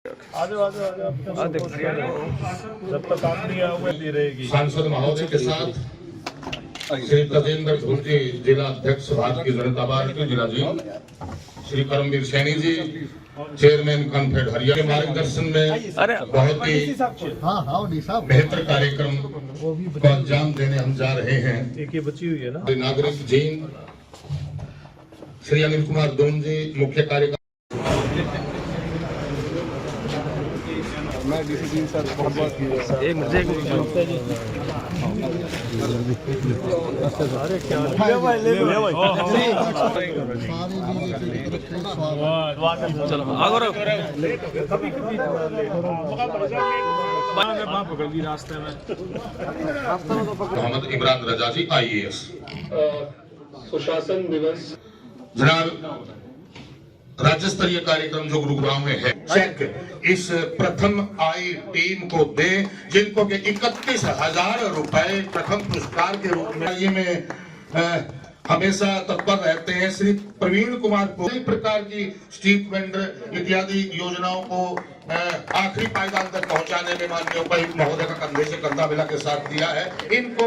जब तक आप नहीं आओगे रहेगी। सांसद महोदय के साथ श्री तजेंद्र ढूंढी जिला अध्यक्ष भारतीय जनता पार्टी जिला जी, श्री करमवीर सैनी जी चेयरमैन कॉन्फेड हरियाणा के मार्गदर्शन में बहुत ही बेहतर कार्यक्रम को अंजाम देने हम जा रहे हैं। एक ये बची हुई है ना। नागरिक जी श्री अनिल कुमार दोन जी मुख्य कार्यक्रम मैं डीसी सर बहुत एक मिनट अरे क्या चलो आगे पकड़ ली रास्ते में। मोहम्मद इमरान रजा जी IAS। सुशासन दिवस जनाब राज्य स्तरीय कार्यक्रम जो गुरुग्राम में है, चेक इस प्रथम आई टीम को दे जिनको के 31,000 रुपए प्रथम पुरस्कार के रूप में ये में हमेशा तत्पर रहते हैं। श्री प्रवीण कुमार को कई प्रकार की स्ट्रीट वेंडर इत्यादि योजनाओं को आखिरी पायदान तक पहुंचाने में माननीय उपायुक्त महोदय का कंधे से कंधा मिला के साथ दिया है। इनको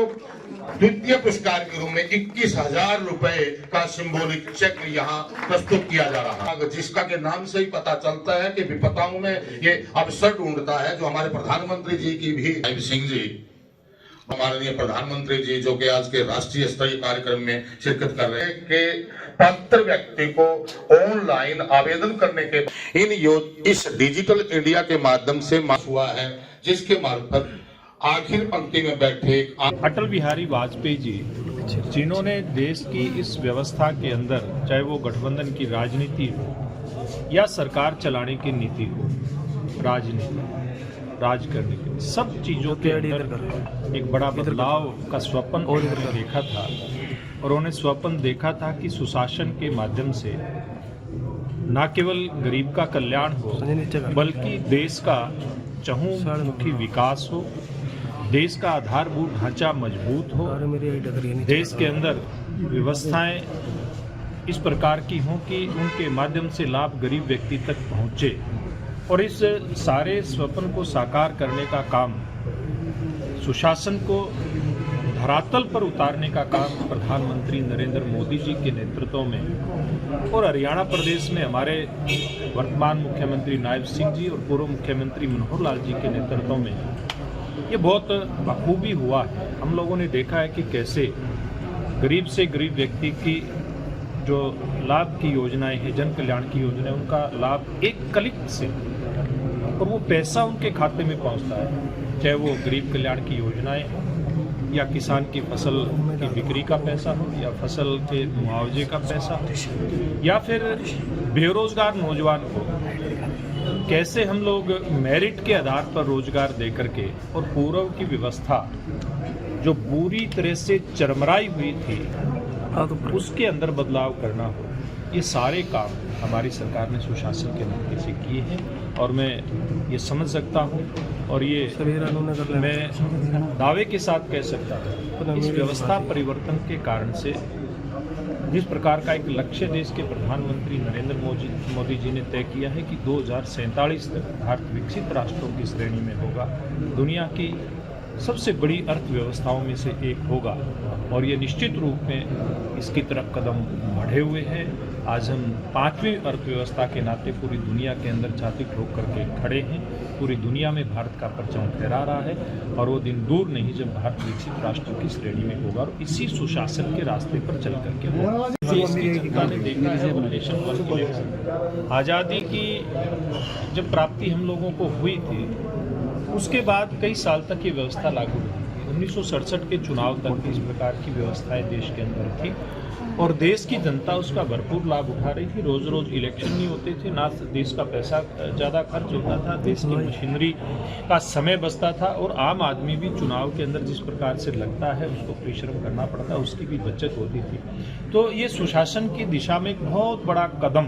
द्वितीय पुरस्कार के रूप में 21,000 रुपए का सिंबॉलिक चेक यहाँ प्रस्तुत किया जा रहा है, जिसका के नाम से ही पता चलता है कि विपदाओं में ये अवसर ढूंढता है। जो हमारे प्रधानमंत्री जी की भी सिंह जी माननीय प्रधानमंत्री जी जो कि आज के राष्ट्रीय स्तरीय कार्यक्रम में शिरकत कर रहे हैं कि पात्र व्यक्ति को ऑनलाइन आवेदन करने के इस डिजिटल इंडिया के माध्यम से हुआ है, जिसके मार्फत आखिर पंक्ति में बैठे अटल बिहारी वाजपेयी जी जिन्होंने देश की इस व्यवस्था के अंदर चाहे वो गठबंधन की राजनीति हो या सरकार चलाने की नीति हो, राजनीति राज करने के सब चीजों के अंदर एक बड़ा बदलाव का स्वप्न उन्होंने देखा था। और उन्होंने स्वप्न देखा था कि सुशासन के माध्यम से न केवल गरीब का कल्याण हो बल्कि देश का चहुमुखी विकास हो, देश का आधारभूत ढांचा मजबूत हो, देश के अंदर व्यवस्थाएं इस प्रकार की हों कि उनके माध्यम से लाभ गरीब व्यक्ति तक पहुंचे। और इस सारे स्वप्न को साकार करने का काम, सुशासन को धरातल पर उतारने का काम प्रधानमंत्री नरेंद्र मोदी जी के नेतृत्व में और हरियाणा प्रदेश में हमारे वर्तमान मुख्यमंत्री नायब सिंह जी और पूर्व मुख्यमंत्री मनोहर लाल जी के नेतृत्व में ये बहुत बखूबी हुआ है। हम लोगों ने देखा है कि कैसे गरीब से गरीब व्यक्ति की जो लाभ की योजनाएं हैं, जन कल्याण की योजनाएं, उनका लाभ एक क्लिक से और वो पैसा उनके खाते में पहुंचता है, चाहे वो गरीब कल्याण की योजनाएं या किसान की फसल की बिक्री का पैसा हो या फसल के मुआवजे का पैसा हो या फिर बेरोजगार नौजवान को कैसे हम लोग मेरिट के आधार पर रोजगार दे करके और पूर्व की व्यवस्था जो पूरी तरह से चरमराई हुई थी उसके अंदर बदलाव करना हो, ये सारे काम हमारी सरकार ने सुशासन के नाते से किए हैं। और मैं ये समझ सकता हूँ और ये मैं दावे के साथ कह सकता हूँ इस व्यवस्था परिवर्तन के कारण से जिस प्रकार का एक लक्ष्य देश के प्रधानमंत्री नरेंद्र मोदी जी ने तय किया है कि 2047 तक भारत विकसित राष्ट्रों की श्रेणी में होगा, दुनिया की सबसे बड़ी अर्थव्यवस्थाओं में से एक होगा। और ये निश्चित रूप में इसकी तरफ कदम बढ़े हुए हैं। आज हम 5वीं अर्थव्यवस्था के नाते पूरी दुनिया के अंदर छाती ठोक करके खड़े हैं। पूरी दुनिया में भारत का परचम फहरा रहा है और वो दिन दूर नहीं जब भारत विकसित राष्ट्र की श्रेणी में होगा और इसी सुशासन के रास्ते पर चल करके होगा। जनता ने देखा है वो नेशन वर्क इलेक्शन, आज़ादी की जब प्राप्ति हम लोगों को हुई थी उसके बाद कई साल तक ये व्यवस्था लागू रही। 1967 के चुनाव तक इस प्रकार की व्यवस्थाएं देश के अंदर थी और देश की जनता उसका भरपूर लाभ उठा रही थी। रोज रोज इलेक्शन नहीं होते थे, ना देश का पैसा ज़्यादा खर्च होता था, देश की मशीनरी का समय बचता था और आम आदमी भी चुनाव के अंदर जिस प्रकार से लगता है उसको परिश्रम करना पड़ता है, उसकी भी बचत होती थी। तो ये सुशासन की दिशा में एक बहुत बड़ा कदम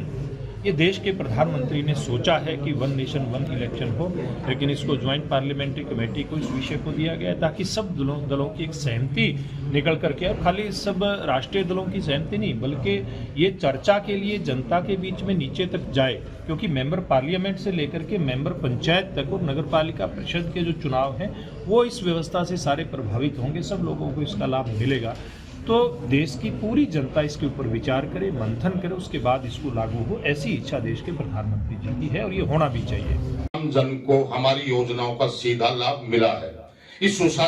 ये देश के प्रधानमंत्री ने सोचा है कि वन नेशन वन इलेक्शन हो, लेकिन इसको ज्वाइंट पार्लियामेंट्री कमेटी को इस विषय को दिया गया है ताकि सब दलों की एक सहमति निकल करके, और खाली सब राष्ट्रीय दलों की सहमति नहीं बल्कि ये चर्चा के लिए जनता के बीच में नीचे तक जाए, क्योंकि मेंबर पार्लियामेंट से लेकर के मेंबर पंचायत तक और नगर पालिका परिषद के जो चुनाव हैं वो इस व्यवस्था से सारे प्रभावित होंगे, सब लोगों को इसका लाभ मिलेगा। तो देश की पूरी जनता इसके ऊपर विचार करे, मंथन करे, उसके बाद इसको लागू हो, ऐसी इच्छा देश के प्रधानमंत्री जी की है और ये होना भी चाहिए। आम जन को हमारी योजनाओं का सीधा लाभ मिला है। इस सुशासन